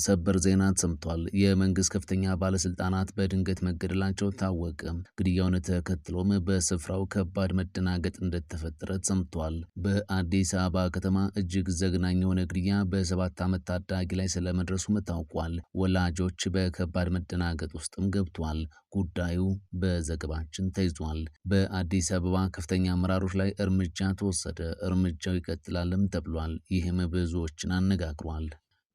ሰበር ዜና ተሰምቷል። የመንግስት ከፍተኛ ባለስልጣናት በድንገት መገደላቸው ታወቀ። ግድያውን ተከትሎም በስፍራው ከባድ መደናገጥ እንደተፈጠረ ተሰምቷል። በአዲስ አበባ ከተማ እጅግ ዘግናኝ የሆነ ግድያ በ7 ዓመት ታዳጊ ላይ ስለመድረሱም ታውቋል። ወላጆች በከባድ መደናገጥ ውስጥም ገብቷል። ጉዳዩ በዘገባችን ተይዟል። በአዲስ አበባ ከፍተኛ አመራሮች ላይ እርምጃ ተወሰደ። እርምጃው ይቀጥላልም ተብሏል። ይህም ብዙዎችን አነጋግሯል።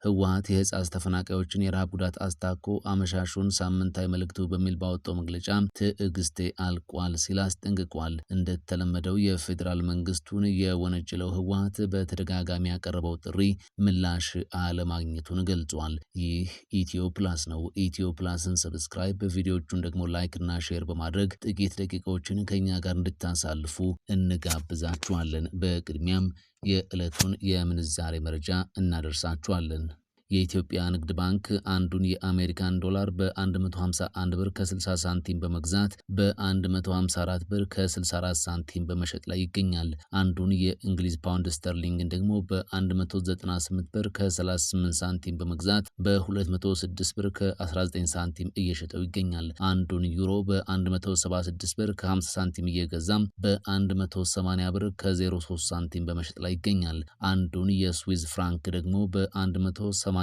ህወሓት የህፃን ተፈናቃዮችን የረሃብ ጉዳት አስታኮ አመሻሹን ሳምንታዊ መልእክቱ በሚል ባወጣው መግለጫ ትዕግስቴ አልቋል ሲል አስጠንቅቋል። እንደተለመደው የፌዴራል መንግስቱን የወነጀለው ህወሓት በተደጋጋሚ ያቀረበው ጥሪ ምላሽ አለማግኘቱን ገልጿል። ይህ ኢትዮ ፕላስ ነው። ኢትዮ ፕላስን ሰብስክራይብ፣ ቪዲዮቹን ደግሞ ላይክ እና ሼር በማድረግ ጥቂት ደቂቃዎችን ከኛ ጋር እንድታሳልፉ እንጋብዛችኋለን። በቅድሚያም የዕለቱን የምንዛሬ መረጃ እናደርሳችኋለን። የኢትዮጵያ ንግድ ባንክ አንዱን የአሜሪካን ዶላር በ151 ብር ከ60 ሳንቲም በመግዛት በ154 ብር ከ64 ሳንቲም በመሸጥ ላይ ይገኛል። አንዱን የእንግሊዝ ፓውንድ ስተርሊንግን ደግሞ በ198 ብር ከ38 ሳንቲም በመግዛት በ206 ብር ከ19 ሳንቲም እየሸጠው ይገኛል። አንዱን ዩሮ በ176 ብር ከ50 ሳንቲም እየገዛም በ180 ብር ከ03 ሳንቲም በመሸጥ ላይ ይገኛል። አንዱን የስዊዝ ፍራንክ ደግሞ በ184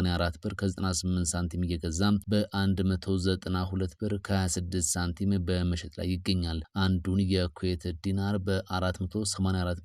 ብር ከ98 ሳንቲም እየገዛ በ192 ብር ከ26 ሳንቲም በመሸጥ ላይ ይገኛል። አንዱን የኩዌት ዲናር በ484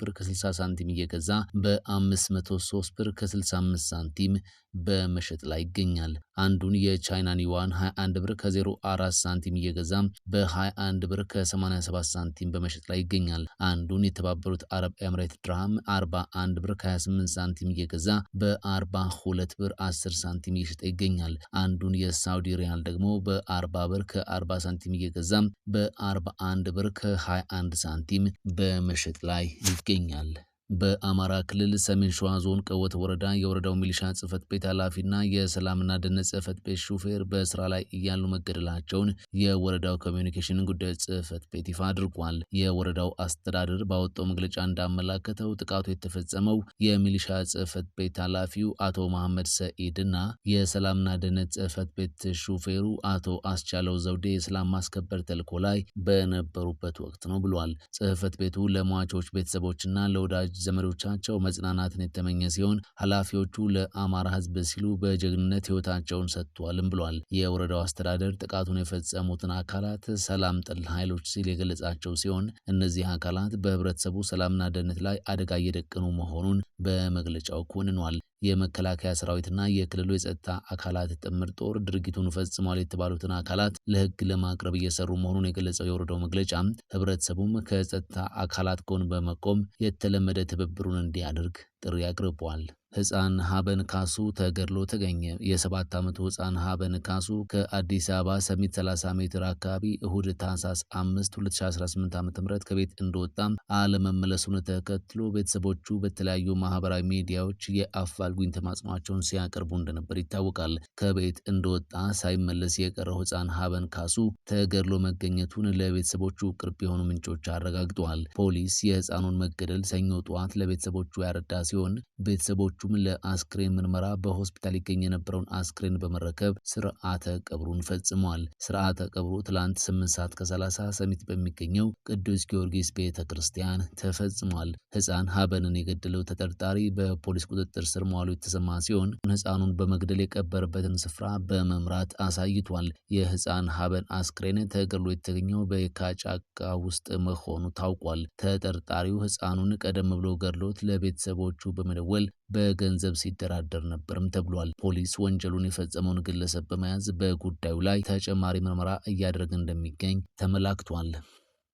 ብር ከ60 ሳንቲም እየገዛ በ503 ብር ከ65 ሳንቲም በመሸጥ ላይ ይገኛል። አንዱን የቻይናን ዩዋን 21 ብር ከ04 ሳንቲም እየገዛ በ21 ብር ከ87 ሳንቲም በመሸጥ ላይ ይገኛል። አንዱን የተባበሩት አረብ ኤምሬት ድርሃም 41 ብር ከ28 ሳንቲም እየገዛ በ42 ብር 10 ሳንቲም እየሸጠ ይገኛል። አንዱን የሳውዲ ሪያል ደግሞ በ40 ብር ከ40 ሳንቲም እየገዛ በ41 ብር ከ21 ሳንቲም በመሸጥ ላይ ይገኛል። በአማራ ክልል ሰሜን ሸዋ ዞን ቀወት ወረዳ የወረዳው ሚሊሻ ጽህፈት ቤት ኃላፊና የሰላምና ደህንነት ጽህፈት ቤት ሹፌር በስራ ላይ እያሉ መገደላቸውን የወረዳው ኮሚዩኒኬሽን ጉዳዮች ጽህፈት ቤት ይፋ አድርጓል። የወረዳው አስተዳደር ባወጣው መግለጫ እንዳመላከተው ጥቃቱ የተፈጸመው የሚሊሻ ጽህፈት ቤት ኃላፊው አቶ መሐመድ ሰኢድ እና የሰላምና ደህንነት ጽህፈት ቤት ሹፌሩ አቶ አስቻለው ዘውዴ የሰላም ማስከበር ተልዕኮ ላይ በነበሩበት ወቅት ነው ብሏል። ጽህፈት ቤቱ ለሟቾች ቤተሰቦችና ለወዳጅ ዘመዶቻቸው መጽናናትን የተመኘ ሲሆን ኃላፊዎቹ ለአማራ ህዝብ ሲሉ በጀግንነት ህይወታቸውን ሰጥቷልም ብሏል። የወረዳው አስተዳደር ጥቃቱን የፈጸሙትን አካላት ሰላም ጠል ኃይሎች ሲል የገለጻቸው ሲሆን እነዚህ አካላት በህብረተሰቡ ሰላምና ደህንነት ላይ አደጋ እየደቀኑ መሆኑን በመግለጫው ኮንኗል። የመከላከያ ሰራዊትና የክልሉ የጸጥታ አካላት ጥምር ጦር ድርጊቱን ፈጽሟል የተባሉትን አካላት ለህግ ለማቅረብ እየሰሩ መሆኑን የገለጸው የወረዳው መግለጫ ህብረተሰቡም ከጸጥታ አካላት ጎን በመቆም የተለመደ ትብብሩን እንዲያደርግ ጥሪ አቅርቧል። ህፃን ሀበን ካሱ ተገድሎ ተገኘ። የ7 ዓመቱ ህፃን ሀበን ካሱ ከአዲስ አበባ ሰሚት 30 ሜትር አካባቢ እሁድ ታህሳስ 5 2018 ዓ.ም ከቤት እንደወጣ አለመመለሱን ተከትሎ ቤተሰቦቹ በተለያዩ ማህበራዊ ሚዲያዎች የአፋልጉኝ ተማጽኗቸውን ሲያቀርቡ እንደነበር ይታወቃል። ከቤት እንደወጣ ሳይመለስ የቀረው ህፃን ሀበን ካሱ ተገድሎ መገኘቱን ለቤተሰቦቹ ቅርብ የሆኑ ምንጮች አረጋግጠዋል። ፖሊስ የህፃኑን መገደል ሰኞ ጠዋት ለቤተሰቦቹ ያረዳ ሲሆን ቤተሰቦቹም ለአስክሬን ምርመራ በሆስፒታል ይገኝ የነበረውን አስክሬን በመረከብ ስርዓተ ቀብሩን ፈጽመዋል። ስርዓተ ቀብሩ ትላንት 8 ሰዓት ከ30 ሰሚት በሚገኘው ቅዱስ ጊዮርጊስ ቤተክርስቲያን ተፈጽሟል። ህፃን ሀበንን የገደለው ተጠርጣሪ በፖሊስ ቁጥጥር ስር መዋሉ የተሰማ ሲሆን ህፃኑን በመግደል የቀበረበትን ስፍራ በመምራት አሳይቷል። የህፃን ሀበን አስክሬን ተገድሎ የተገኘው በየካ ጫካ ውስጥ መሆኑ ታውቋል። ተጠርጣሪው ህፃኑን ቀደም ብሎ ገድሎት ለቤተሰቦቹ በመደወል በገንዘብ ሲደራደር ነበርም ተብሏል። ፖሊስ ወንጀሉን የፈጸመውን ግለሰብ በመያዝ በጉዳዩ ላይ ተጨማሪ ምርመራ እያደረገ እንደሚገኝ ተመላክቷል።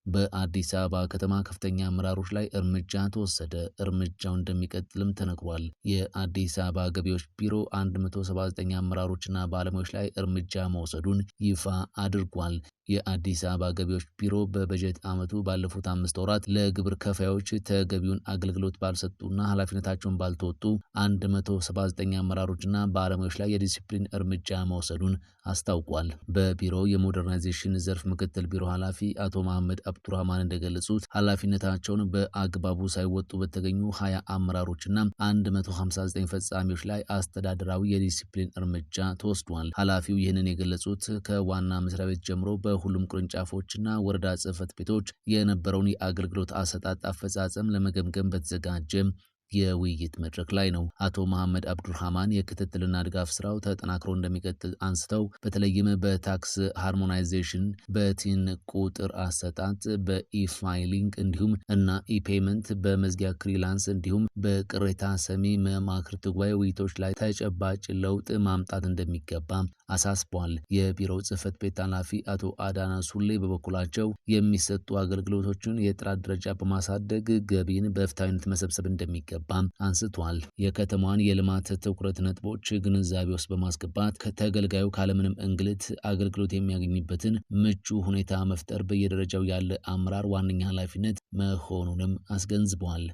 በአዲስ አበባ ከተማ ከፍተኛ አመራሮች ላይ እርምጃ ተወሰደ። እርምጃው እንደሚቀጥልም ተነግሯል። የአዲስ አበባ ገቢዎች ቢሮ 179 አመራሮችና ባለሙያዎች ላይ እርምጃ መውሰዱን ይፋ አድርጓል። የአዲስ አበባ ገቢዎች ቢሮ በበጀት ዓመቱ ባለፉት 5 ወራት ለግብር ከፋዮች ተገቢውን አገልግሎት ባልሰጡና ኃላፊነታቸውን ባልተወጡ 179 አመራሮችና ባለሙያዎች ላይ የዲሲፕሊን እርምጃ መውሰዱን አስታውቋል። በቢሮው የሞደርናይዜሽን ዘርፍ ምክትል ቢሮ ኃላፊ አቶ መሐመድ አብዱራህማን እንደገለጹት ኃላፊነታቸውን በአግባቡ ሳይወጡ በተገኙ 20 አመራሮችና 159 ፈጻሚዎች ላይ አስተዳደራዊ የዲሲፕሊን እርምጃ ተወስዷል። ኃላፊው ይህንን የገለጹት ከዋና መስሪያ ቤት ጀምሮ በሁሉም ቅርንጫፎችና ወረዳ ጽሕፈት ቤቶች የነበረውን የአገልግሎት አሰጣጥ አፈጻጸም ለመገምገም በተዘጋጀ የውይይት መድረክ ላይ ነው። አቶ መሐመድ አብዱራህማን የክትትልና ድጋፍ ስራው ተጠናክሮ እንደሚቀጥል አንስተው በተለይም በታክስ ሃርሞናይዜሽን፣ በቲን ቁጥር አሰጣጥ፣ በኢፋይሊንግ እንዲሁም እና ኢፔመንት፣ በመዝጊያ ክሊራንስ እንዲሁም በቅሬታ ሰሚ መማክርት ጉባኤ ውይይቶች ላይ ተጨባጭ ለውጥ ማምጣት እንደሚገባ አሳስቧል። የቢሮው ጽሕፈት ቤት ኃላፊ አቶ አዳና ሱሌ በበኩላቸው የሚሰጡ አገልግሎቶችን የጥራት ደረጃ በማሳደግ ገቢን በፍትሃዊነት መሰብሰብ እንደሚገባ አንስቷል። የከተማዋን የልማት ትኩረት ነጥቦች ግንዛቤ ውስጥ በማስገባት ከተገልጋዩ ካለምንም እንግልት አገልግሎት የሚያገኝበትን ምቹ ሁኔታ መፍጠር በየደረጃው ያለ አመራር ዋነኛ ኃላፊነት መሆኑንም አስገንዝበዋል።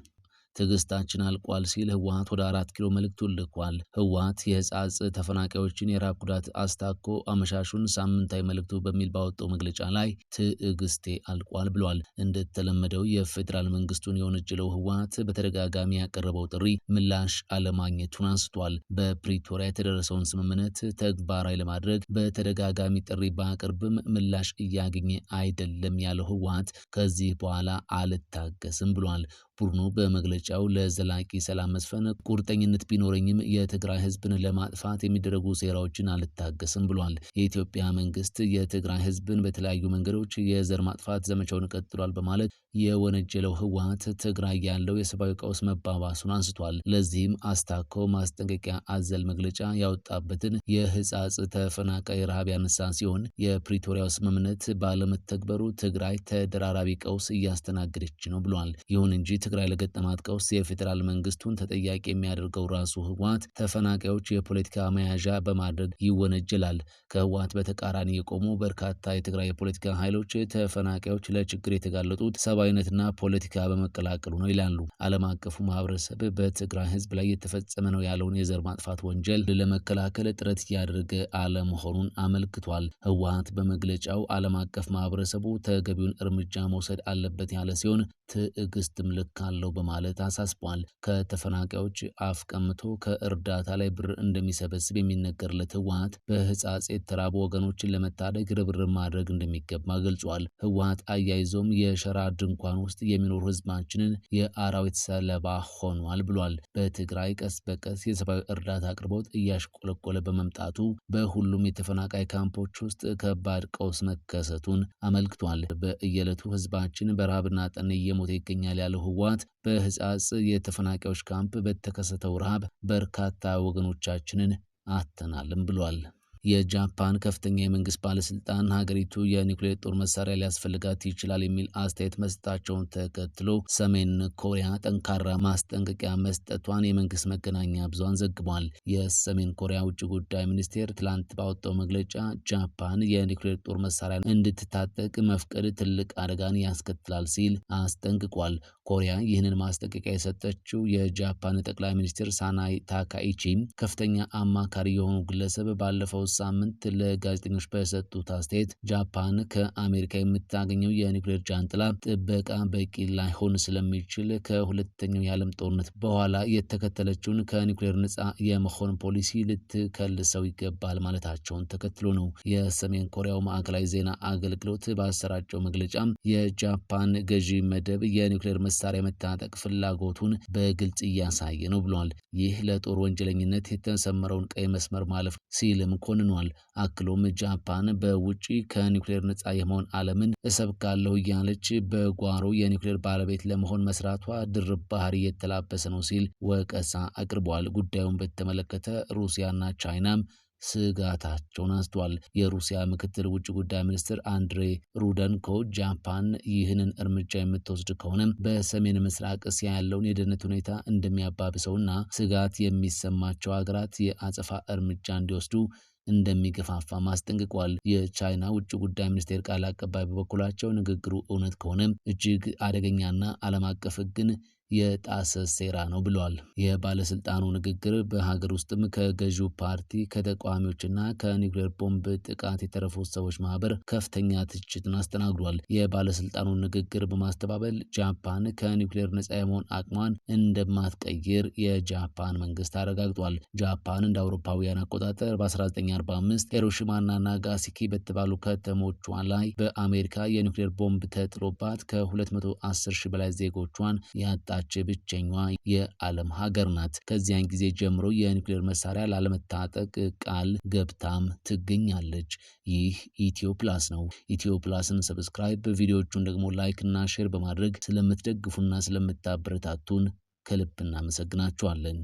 ትዕግስታችን አልቋል ሲል ህወሓት ወደ 4 ኪሎ መልእክቱን ልኳል። ህወሓት የህጻጽ ተፈናቃዮችን የራብ ጉዳት አስታኮ አመሻሹን ሳምንታዊ መልእክቱ በሚል ባወጣው መግለጫ ላይ ትዕግስቴ አልቋል ብሏል። እንደተለመደው የፌዴራል መንግስቱን የወነጀለው ህወሓት በተደጋጋሚ ያቀረበው ጥሪ ምላሽ አለማግኘቱን አንስቷል። በፕሪቶሪያ የተደረሰውን ስምምነት ተግባራዊ ለማድረግ በተደጋጋሚ ጥሪ ባቀርብም ምላሽ እያገኘ አይደለም ያለው ህወሓት ከዚህ በኋላ አልታገስም ብሏል። ቡድኑ በመግለጫው ለዘላቂ ሰላም መስፈን ቁርጠኝነት ቢኖረኝም የትግራይ ህዝብን ለማጥፋት የሚደረጉ ሴራዎችን አልታገስም ብሏል። የኢትዮጵያ መንግስት የትግራይ ህዝብን በተለያዩ መንገዶች የዘር ማጥፋት ዘመቻውን ቀጥሏል በማለት የወነጀለው ህወሓት ትግራይ ያለው የሰብአዊ ቀውስ መባባሱን አንስቷል። ለዚህም አስታኮ ማስጠንቀቂያ አዘል መግለጫ ያወጣበትን የህጻጽ ተፈናቃይ ረሃብ ያነሳ ሲሆን የፕሪቶሪያው ስምምነት ባለመተግበሩ ትግራይ ተደራራቢ ቀውስ እያስተናገደች ነው ብሏል። ይሁን እንጂ ትግራይ ለገጠማት ቀውስ የፌዴራል መንግስቱን ተጠያቂ የሚያደርገው ራሱ ህወሓት ተፈናቃዮች የፖለቲካ መያዣ በማድረግ ይወነጀላል። ከህወሓት በተቃራኒ የቆሙ በርካታ የትግራይ የፖለቲካ ኃይሎች ተፈናቃዮች ለችግር የተጋለጡት ሰብአዊነትና ፖለቲካ በመቀላቀሉ ነው ይላሉ። ዓለም አቀፉ ማህበረሰብ በትግራይ ህዝብ ላይ የተፈጸመ ነው ያለውን የዘር ማጥፋት ወንጀል ለመከላከል ጥረት እያደረገ አለመሆኑን አመልክቷል። ህወሓት በመግለጫው ዓለም አቀፍ ማህበረሰቡ ተገቢውን እርምጃ መውሰድ አለበት ያለ ሲሆን ትዕግስትም ልክ አለው በማለት አሳስቧል። ከተፈናቃዮች አፍ ቀምቶ ከእርዳታ ላይ ብር እንደሚሰበስብ የሚነገርለት ህወሓት በህጻጽ የተራቡ ወገኖችን ለመታደግ ርብርብ ማድረግ እንደሚገባ ገልጿል። ህወሓት አያይዞም የሸራ ድንኳን ውስጥ የሚኖሩ ህዝባችንን የአራዊት ሰለባ ሆኗል ብሏል። በትግራይ ቀስ በቀስ የሰብአዊ እርዳታ አቅርቦት እያሽቆለቆለ በመምጣቱ በሁሉም የተፈናቃይ ካምፖች ውስጥ ከባድ ቀውስ መከሰቱን አመልክቷል። በየዕለቱ ህዝባችን በረሃብና ጠኔ እየሞተ ይገኛል ያለው ህወሓት በህጻጽ የተፈናቃዮች ካምፕ በተከሰተው ረሃብ በርካታ ወገኖቻችንን አጥተናልም ብሏል። የጃፓን ከፍተኛ የመንግስት ባለስልጣን ሀገሪቱ የኒውክሌር ጦር መሳሪያ ሊያስፈልጋት ይችላል የሚል አስተያየት መስጠታቸውን ተከትሎ ሰሜን ኮሪያ ጠንካራ ማስጠንቀቂያ መስጠቷን የመንግስት መገናኛ ብዙሃን ዘግቧል። የሰሜን ኮሪያ ውጭ ጉዳይ ሚኒስቴር ትላንት ባወጣው መግለጫ ጃፓን የኒውክሌር ጦር መሳሪያ እንድትታጠቅ መፍቀድ ትልቅ አደጋን ያስከትላል ሲል አስጠንቅቋል። ኮሪያ ይህንን ማስጠንቀቂያ የሰጠችው የጃፓን ጠቅላይ ሚኒስትር ሳናይ ታካኢቺ ከፍተኛ አማካሪ የሆኑ ግለሰብ ባለፈው ሳምንት ለጋዜጠኞች በሰጡት አስተያየት ጃፓን ከአሜሪካ የምታገኘው የኒውክሌር ጃንጥላ ጥበቃ በቂ ላይሆን ስለሚችል ከሁለተኛው የዓለም ጦርነት በኋላ የተከተለችውን ከኒውክሌር ነፃ የመሆን ፖሊሲ ልትከልሰው ይገባል ማለታቸውን ተከትሎ ነው። የሰሜን ኮሪያው ማዕከላዊ ዜና አገልግሎት ባሰራጨው መግለጫ የጃፓን ገዢ መደብ የኒውክሌር መሳሪያ መታጠቅ ፍላጎቱን በግልጽ እያሳየ ነው ብሏል። ይህ ለጦር ወንጀለኝነት የተሰመረውን ቀይ መስመር ማለፍ ሲልም ኮንኗል። አክሎም ጃፓን በውጪ ከኒውክሌር ነፃ የመሆን ዓለምን እሰብካለሁ እያለች በጓሮ የኒውክሌር ባለቤት ለመሆን መስራቷ ድርብ ባህሪ የተላበሰ ነው ሲል ወቀሳ አቅርቧል። ጉዳዩን በተመለከተ ሩሲያና ቻይናም ስጋታቸውን አንስተዋል። የሩሲያ ምክትል ውጭ ጉዳይ ሚኒስትር አንድሬ ሩደንኮ ጃፓን ይህንን እርምጃ የምትወስድ ከሆነ በሰሜን ምስራቅ እስያ ያለውን የደህንነት ሁኔታ እንደሚያባብሰውና ስጋት የሚሰማቸው ሀገራት የአጸፋ እርምጃ እንዲወስዱ እንደሚገፋፋም አስጠንቅቋል። የቻይና ውጭ ጉዳይ ሚኒስቴር ቃል አቀባይ በበኩላቸው ንግግሩ እውነት ከሆነ እጅግ አደገኛና ዓለም አቀፍ ሕግን የጣሰ ሴራ ነው ብሏል። የባለስልጣኑ ንግግር በሀገር ውስጥም ከገዢው ፓርቲ ከተቃዋሚዎችና ከኒውክሌር ቦምብ ጥቃት የተረፉ ሰዎች ማህበር ከፍተኛ ትችትን አስተናግዷል። የባለስልጣኑ ንግግር በማስተባበል ጃፓን ከኒውክሌር ነጻ የመሆን አቅሟን እንደማትቀይር የጃፓን መንግስት አረጋግጧል። ጃፓን እንደ አውሮፓውያን አቆጣጠር በ1945 ሂሮሺማና ናጋሲኪ በተባሉ ከተሞቿ ላይ በአሜሪካ የኒውክሌር ቦምብ ተጥሎባት ከ210 ሺህ በላይ ዜጎቿን ያጣ ብቸኛዋ የዓለም ሀገር ናት። ከዚያን ጊዜ ጀምሮ የኒውክሌር መሳሪያ ላለመታጠቅ ቃል ገብታም ትገኛለች። ይህ ኢትዮ ፕላስ ነው። ኢትዮ ፕላስን ሰብስክራይብ፣ ቪዲዮዎቹን ደግሞ ላይክ እና ሼር በማድረግ ስለምትደግፉና ስለምታበረታቱን ከልብ እናመሰግናችኋለን።